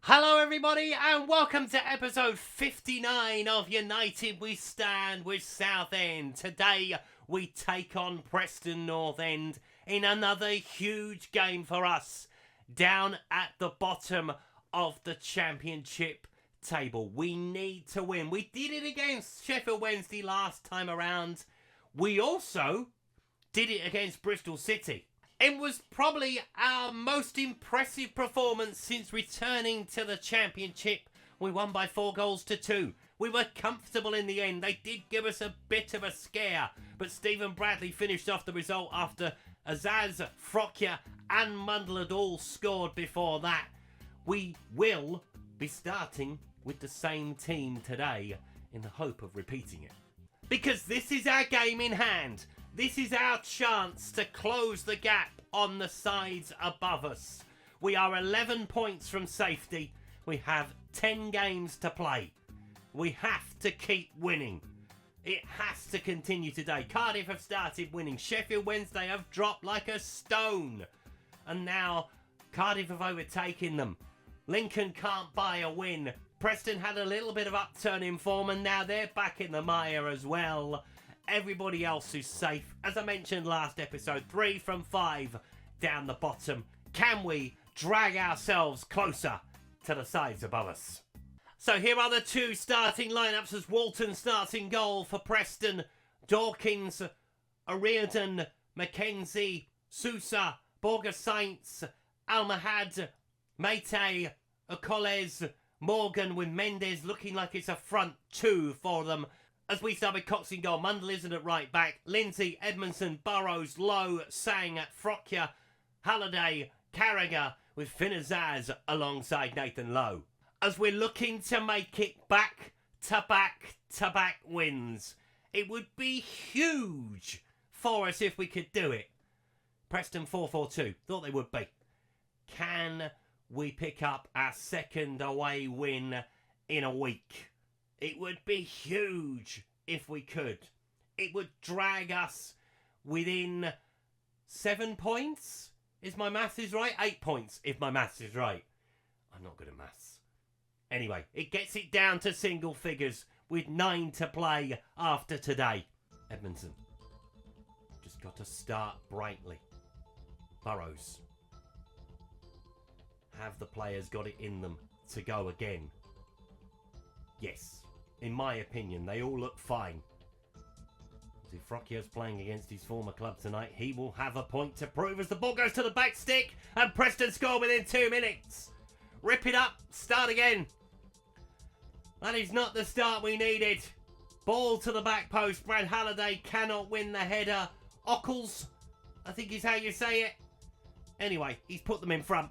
Hello everybody and welcome to episode 59 of United We Stand with Southend. Today we take on Preston North End in another huge game for us down at the bottom of the championship table. We need to win. We did it against Sheffield Wednesday last time around. We also did it against Bristol City. It was probably our most impressive performance since returning to the championship. We won by 4-2. We were comfortable in the end. They did give us a bit of a scare, but Stephen Bradley finished off the result after Azaz, Frockia and Mundle had all scored before that. We will be starting with the same team today in the hope of repeating it. Because this is our game in hand. This is our chance to close the gap on the sides above us. We are 11 points from safety. We have 10 games to play. We have to keep winning. It has to continue today. Cardiff have started winning. Sheffield Wednesday have dropped like a stone. And now Cardiff have overtaken them. Lincoln can't buy a win. Preston had a little bit of upturn in form and now they're back in the mire as well. Everybody else is safe. As I mentioned last episode, 3 from 5 down the bottom. Can we drag ourselves closer to the sides above us? So here are the two starting lineups as Walton starts in goal for Preston. Dawkins, O'Riordan, Mackenzie, Sousa, Borga Saints, Almahad, Mate, Ocoles, Morgan with Mendes looking like it's a front two for them. As we start with Cox in goal, Mundle isn't at right back. Lindsay, Edmondson, Burrows, Lowe, Sang, Frockia, Halliday, Carragher with Finazaz alongside Nathan Lowe. As we're looking to make it back to back wins. It would be huge for us if we could do it. Preston 4-4-2. Thought they would be. Can we pick up our second away win in a week? It would be huge if we could. It would drag us within 7 points. If my maths is right, 8 points if my maths is right. I'm not good at maths. Anyway, it gets it down to single figures with 9 to play after today. Edmondson. Just got to start brightly. Burrows. Have the players got it in them to go again? Yes. In my opinion, they all look fine. If Frockia's playing against his former club tonight, he will have a point to prove as the ball goes to the back stick and Preston score within 2 minutes. Rip it up, start again. That is not the start we needed. Ball to the back post. Brad Halliday cannot win the header. Ockles, I think is how you say it. Anyway, he's put them in front.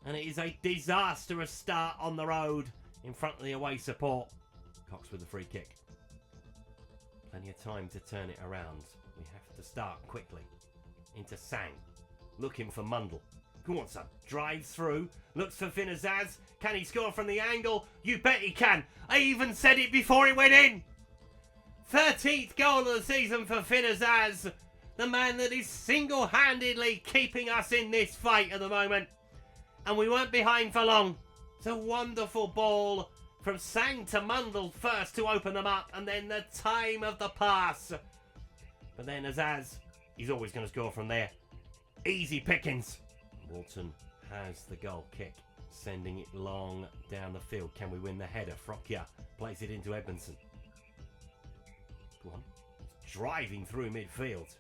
And it is a disastrous start on the road in front of the away support. Cox with the free kick. Plenty of time to turn it around. We have to start quickly. Into Sang. Looking for Mundle. Go on, son. Drives through. Looks for Finazaz. Can he score from the angle? You bet he can. I even said it before it went in. 13th goal of the season for Finazaz. The man that is single-handedly keeping us in this fight at the moment. And we weren't behind for long. It's a wonderful ball from Sang to Mundle first to open them up, and then the time of the pass. But then Azaz, he's always going to score from there. Easy pickings. Walton has the goal kick, sending it long down the field. Can we win the header? Frockia plays it into Edmondson. Go on. He's driving through midfield.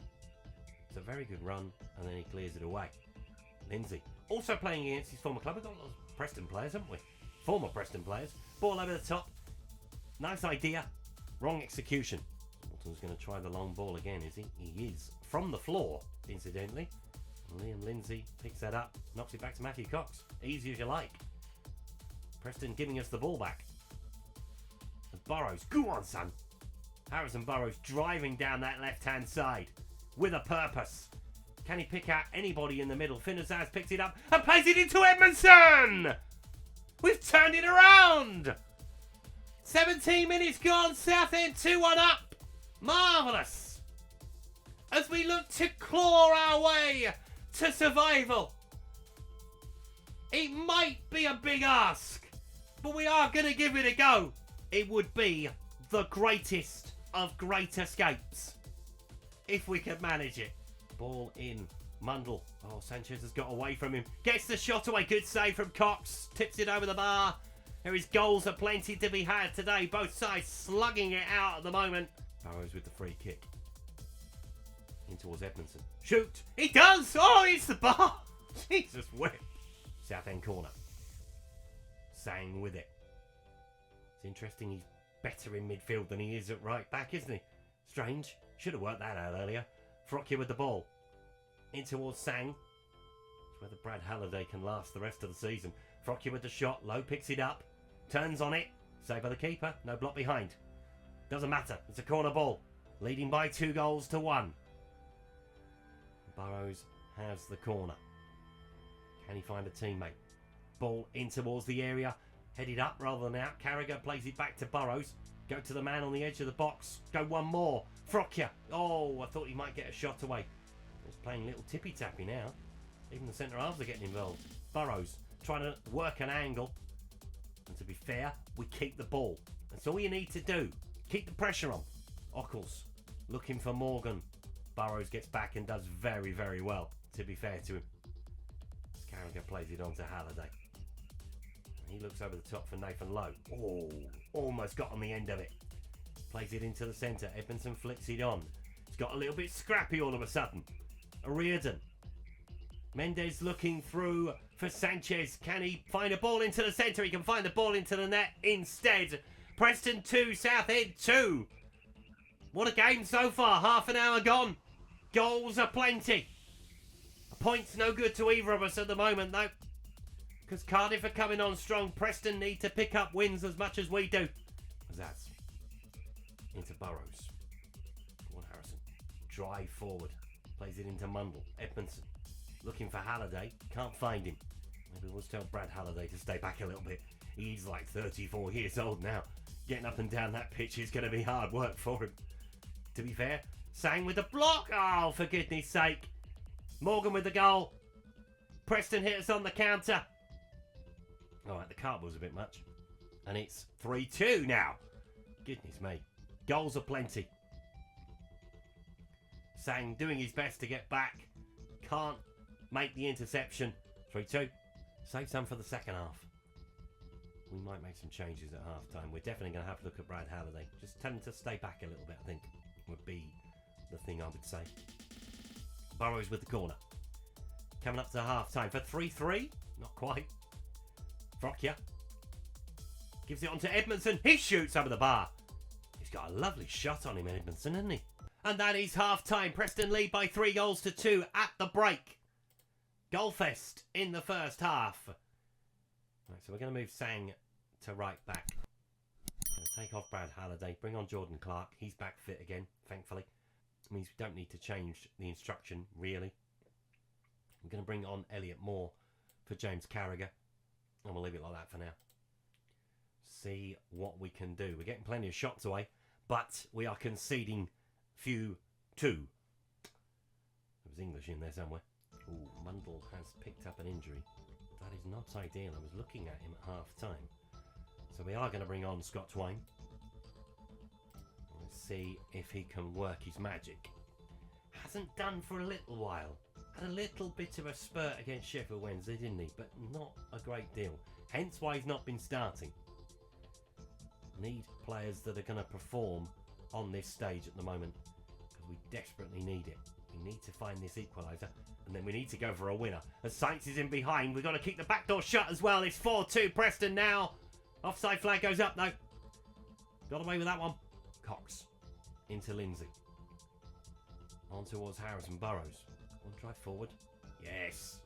It's a very good run, and then he clears it away. Lindsay. Also playing against his former club. We've got a lot of Preston players, haven't we? Former Preston players. Ball over the top. Nice idea. Wrong execution. Walton's going to try the long ball again, is he? He is. From the floor, incidentally. Liam Lindsay picks that up. Knocks it back to Matthew Cox. Easy as you like. Preston giving us the ball back. And Burrows. Go on, son. Harrison Burrows driving down that left-hand side. With a purpose. Can he pick out anybody in the middle? Finazaz picks it up and plays it into Edmondson! We've turned it around! 17 minutes gone, Southend 2-1 up. Marvellous! As we look to claw our way to survival. It might be a big ask, but we are going to give it a go. It would be the greatest of great escapes if we could manage it. Ball in. Mundle. Oh, Sanchez has got away from him. Gets the shot away. Good save from Cox. Tips it over the bar. There is goals aplenty to be had today. Both sides slugging it out at the moment. Burrows with the free kick. In towards Edmondson. Shoot! He does! Oh, it's the bar! Jesus whip. Southend corner. Sang with it. It's interesting he's better in midfield than he is at right back, isn't he? Strange. Should have worked that out earlier. Frockia with the ball. In towards Sang. It's whether Brad Halliday can last the rest of the season. Frockia with the shot. Low picks it up. Turns on it. Saved by the keeper. No block behind. Doesn't matter. It's a corner ball. Leading by 2-1. Burrows has the corner. Can he find a teammate? Ball in towards the area. Headed up rather than out. Carragher plays it back to Burrows. Go to the man on the edge of the box. Go one more. Frockia. Oh, I thought he might get a shot away. He's playing a little tippy-tappy now. Even the centre halves are getting involved. Burrows trying to work an angle. And to be fair, we keep the ball. That's all you need to do. Keep the pressure on. Ockles looking for Morgan. Burrows gets back and does very, very well, to be fair to him. Carragher plays it on to Halliday. He looks over the top for Nathan Lowe. Oh, almost got on the end of it. Plays it into the centre. Edmondson flicks it on. It's got a little bit scrappy all of a sudden. Reardon. Mendes looking through for Sanchez. Can he find a ball into the centre? He can find the ball into the net instead. Preston 2, Southend 2. What a game so far. Half an hour gone. Goals are plenty. A point's no good to either of us at the moment, though. Because Cardiff are coming on strong. Preston need to pick up wins as much as we do. That's into Burrows. Paul Harrison. Drive forward. Plays it into Mundle. Edmondson. Looking for Halliday. Can't find him. Maybe we'll tell Brad Halliday to stay back a little bit. He's like 34 years old now. Getting up and down that pitch is going to be hard work for him. To be fair, Sang with the block. Oh, for goodness sake. Morgan with the goal. Preston hit us on the counter. Alright, the cardboard's a bit much. And it's 3-2 now. Goodness me. Goals are plenty. Sang doing his best to get back. Can't make the interception. 3-2. Save some for the second half. We might make some changes at half time. We're definitely going to have to look at Brad Halliday. Just tell him to stay back a little bit, I think, would be the thing I would say. Burrows with the corner. Coming up to half time for 3-3. Not quite. Frockia. Gives it on to Edmondson. He shoots over the bar. He's got a lovely shot on him, Edmondson, hasn't he? And that is half time. Preston lead by 3-2 at the break. Goalfest in the first half. Right, so we're going to move Sang to right back. Take off Brad Halliday. Bring on Jordan Clark. He's back fit again, thankfully. It means we don't need to change the instruction, really. I'm going to bring on Elliot Moore for James Carragher. And we'll leave it like that for now. See what we can do. We're getting plenty of shots away, but we are conceding few 2. There was English in there somewhere. Ooh, Mundle has picked up an injury. That is not ideal. I was looking at him at half time. So we are going to bring on Scott Twain. Let's see if he can work his magic. Hasn't done for a little while. Had a little bit of a spurt against Sheffield Wednesday, didn't he? But not a great deal. Hence why he's not been starting. Need players that are going to perform on this stage at the moment. Because we desperately need it. We need to find this equaliser. And then we need to go for a winner. As Sainz is in behind, we've got to keep the back door shut as well. It's 4-2 Preston now. Offside flag goes up though. Got away with that one. Cox. Into Lindsay. On towards Harrison Burrows. One drive forward. Yes.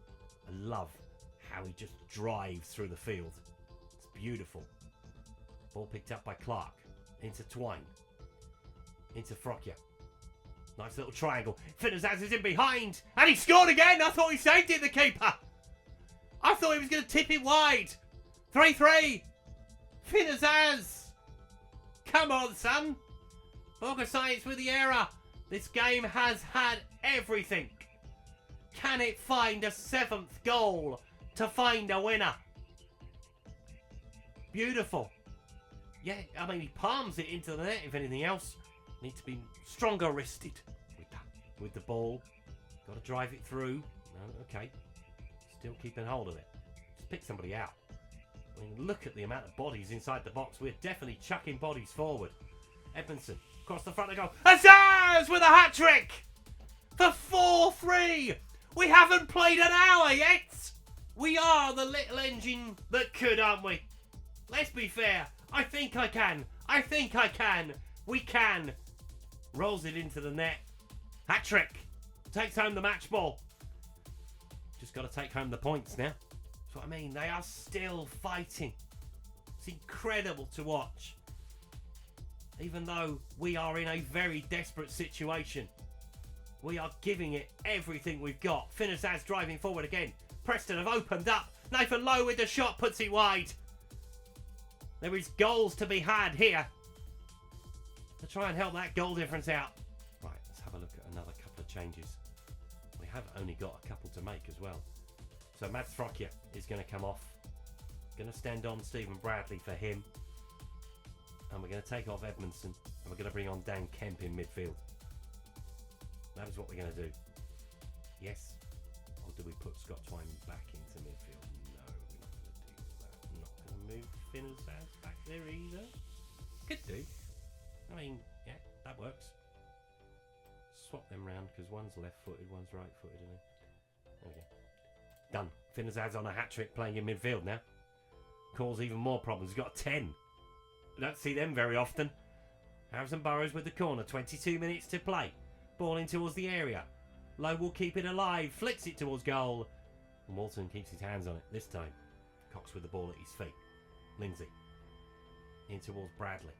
I love how he just drives through the field. It's beautiful. Ball picked up by Clark. Into Twine. Into Frockia. Nice little triangle. Finazaz is in behind. And he scored again. I thought he saved it, the keeper. I thought he was going to tip it wide. 3-3. Finazaz. Come on, son. Borgescience with the error. This game has had everything. Can it find a 7th goal to find a winner. Beautiful. Yeah, I mean, he palms it into the net, if anything else. Need to be stronger wristed with that. With the ball. Got to drive it through. No, okay. Still keeping hold of it. Just pick somebody out. I mean, look at the amount of bodies inside the box. We're definitely chucking bodies forward. Edmondson, across the front of goal. Azaz with a hat-trick! For 4-3! We haven't played an hour yet! We are the little engine that could, aren't we? Let's be fair. I think I can. I think I can. We can. Rolls it into the net. Hat-trick. Takes home the match ball. Just got to take home the points now. That's what I mean. They are still fighting. It's incredible to watch. Even though we are in a very desperate situation. We are giving it everything we've got. Finnazaz driving forward again. Preston have opened up. Nathan Lowe with the shot puts it wide. There is goals to be had here to try and help that goal difference out. Right, let's have a look at another couple of changes. We have only got a couple to make as well. So Mads Frokje is going to come off. Going to stand on Stephen Bradley for him. And we're going to take off Edmondson. And we're going to bring on Dan Kemp in midfield. That is what we're going to do. Yes. Or do we put Scott Twine back into midfield? No, we're not going to do that. I'm not going to move Finnazaz back there either. Could do. I mean, yeah, that works. Swap them round because one's left-footed, one's right-footed, isn't it? There we go. Done. Finnazaz on a hat-trick playing in midfield now. Cause even more problems. He's got a 10. We don't see them very often. Harrison Burrows with the corner. 22 minutes to play. Ball in towards the area. Lowe will keep it alive. Flicks it towards goal. And Walton keeps his hands on it this time. Cox with the ball at his feet. Lindsay. In towards Bradley.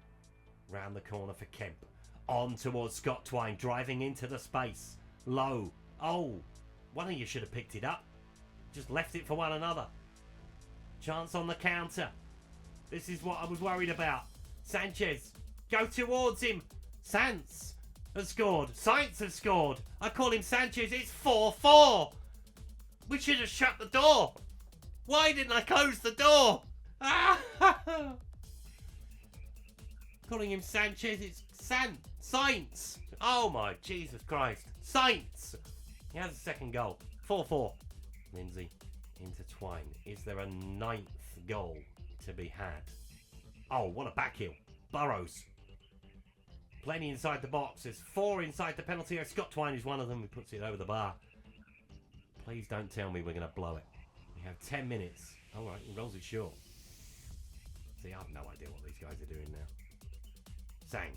Round the corner for Kemp. On towards Scott Twine. Driving into the space. Lowe. Oh. One of you should have picked it up. Just left it for one another. Chance on the counter. This is what I was worried about. Sanchez. Go towards him. Sants has scored. Sainz has scored. I call him Sanchez. It's 4-4. We should have shut the door. Why didn't I close the door? Calling him Sanchez. It's Sainz. Oh my Jesus Christ. Sainz. He has a second goal. 4-4. Lindsay into Twine. Is there a 9th goal to be had? Oh, what a back heel. Burrows. Plenty inside the box. There's 4 inside the penalty area. Scott Twine is one of them who puts it over the bar. Please don't tell me we're going to blow it. We have 10 minutes. All right, he rolls it short. See, I have no idea what these guys are doing now. Sang.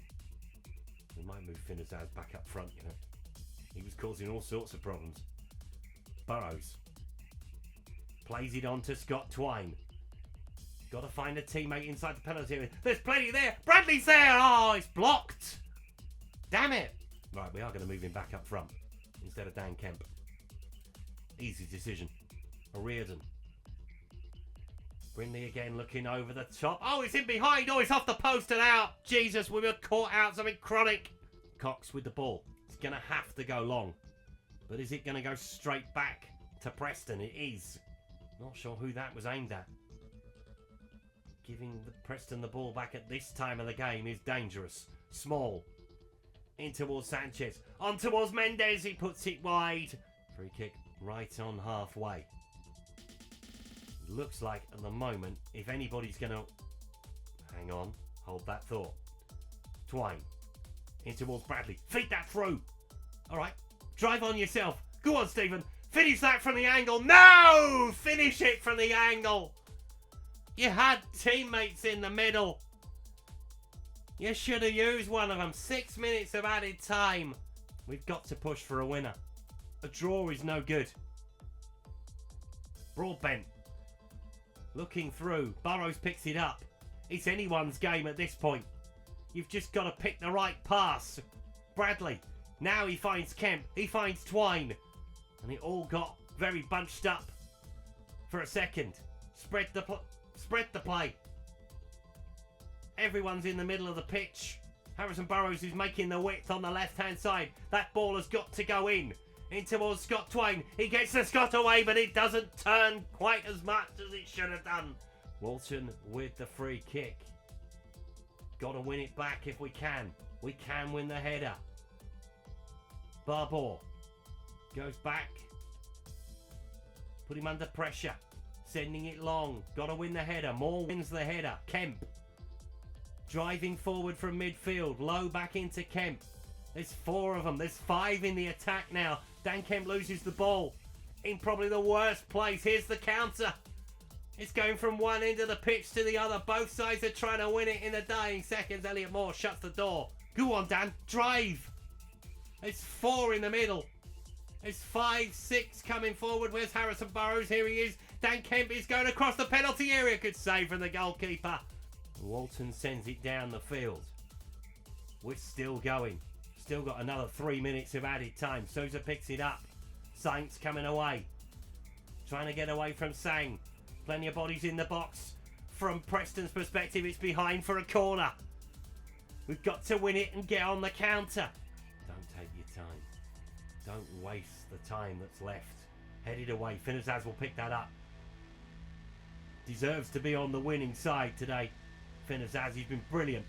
We might move Finnazaz back up front, you know. He was causing all sorts of problems. Burrows. Plays it on to Scott Twine. Got to find a teammate inside the penalty area. There's plenty there. Bradley's there. Oh, it's blocked. Damn it. Right, we are going to move him back up front instead of Dan Kemp. Easy decision. O'Riordan. Brindley again looking over the top. Oh, it's in behind. Oh, it's off the post and out. Jesus, we were caught out something chronic. Cox with the ball. It's going to have to go long. But is it going to go straight back to Preston? It is. Not sure who that was aimed at. Giving Preston the ball back at this time of the game is dangerous. Small. In towards Sanchez. On towards Mendes. He puts it wide. Free kick right on halfway. Looks like at the moment, if anybody's going to... Hang on. Hold that thought. Twine. In towards Bradley. Feed that through. All right. Drive on yourself. Go on, Stephen. Finish that from the angle. No! Finish it from the angle. You had teammates in the middle. You should have used one of them. 6 minutes of added time. We've got to push for a winner. A draw is no good. Broadbent. Looking through. Burrows picks it up. It's anyone's game at this point. You've just got to pick the right pass. Bradley. Now he finds Kemp. He finds Twine. And it all got very bunched up for a second. Spread the play. Everyone's in the middle of the pitch. Harrison Burrows is making the width on the left-hand side. That ball has got to go in. In towards Scott Twain. He gets the Scott away, but it doesn't turn quite as much as it should have done. Walton with the free kick. Got to win it back if we can. We can win the header. Barbour goes back. Put him under pressure. Sending it long. Got to win the header. Moore wins the header. Kemp. Driving forward from midfield. Low back into Kemp. There's 4 of them. There's 5 in the attack now. Dan Kemp loses the ball. In probably the worst place. Here's the counter. It's going from one end of the pitch to the other. Both sides are trying to win it in the dying seconds. Elliot Moore shuts the door. Go on, Dan. Drive. There's 4 in the middle. There's 5, 6 coming forward. Where's Harrison Burrows? Here he is. Dan Kemp is going across the penalty area. Good save from the goalkeeper. Walton sends it down the field. We're still going. Still got another 3 minutes of added time. Sousa picks it up. Saints coming away. Trying to get away from Sang. Plenty of bodies in the box. From Preston's perspective, it's behind for a corner. We've got to win it and get on the counter. Don't take your time. Don't waste the time that's left. Headed away. Finazaz will pick that up. Deserves to be on the winning side today. Finazaz, he's been brilliant.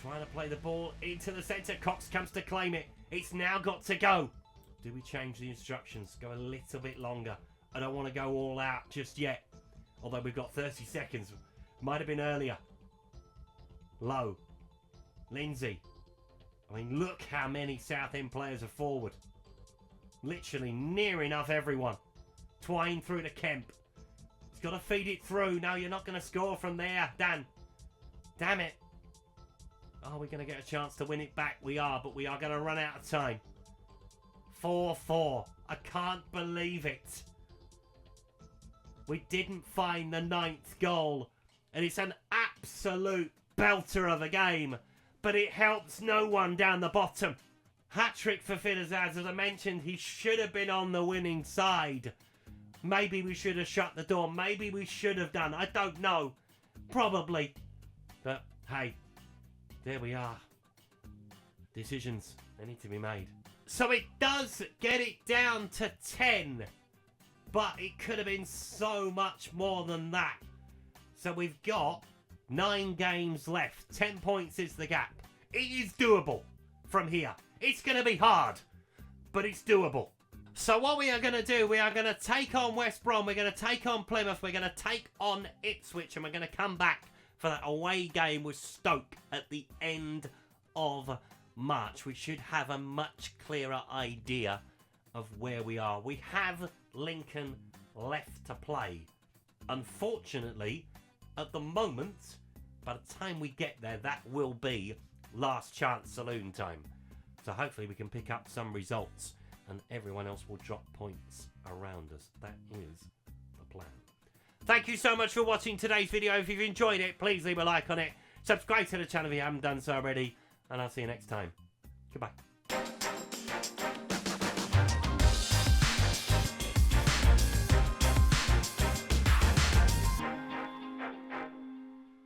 Trying to play the ball into the centre. Cox comes to claim it. It's now got to go. Do we change the instructions? Go a little bit longer. I don't want to go all out just yet. Although we've got 30 seconds. Might have been earlier. Low. Lindsay. I mean, look how many Southend players are forward. Literally near enough everyone. Twain through to Kemp. He's got to feed it through. No, you're not going to score from there, Dan. Damn it. Are we going to get a chance to win it back? We are, but we are going to run out of time. 4-4. I can't believe it. We didn't find the 9th goal. And it's an absolute belter of a game. But it helps no one down the bottom. Hat-trick for Finazaz. As I mentioned, he should have been on the winning side. Maybe we should have shut the door. Maybe we should have done. I don't know. Probably. But, hey. There we are. Decisions. They need to be made. So it does get it down to 10. But it could have been so much more than that. So we've got 9 games left. 10 points is the gap. It is doable from here. It's going to be hard, but it's doable. So what we are going to do, we are going to take on West Brom. We're going to take on Plymouth. We're going to take on Ipswich. And we're going to come back for that away game with Stoke at the end of March. We should have a much clearer idea of where we are. We have Lincoln left to play. Unfortunately, at the moment, by the time we get there, that will be last chance saloon time. So hopefully we can pick up some results and everyone else will drop points around us. That is the plan. Thank you so much for watching today's video. If you've enjoyed it, please leave a like on it. Subscribe to the channel if you haven't done so already. And I'll see you next time. Goodbye.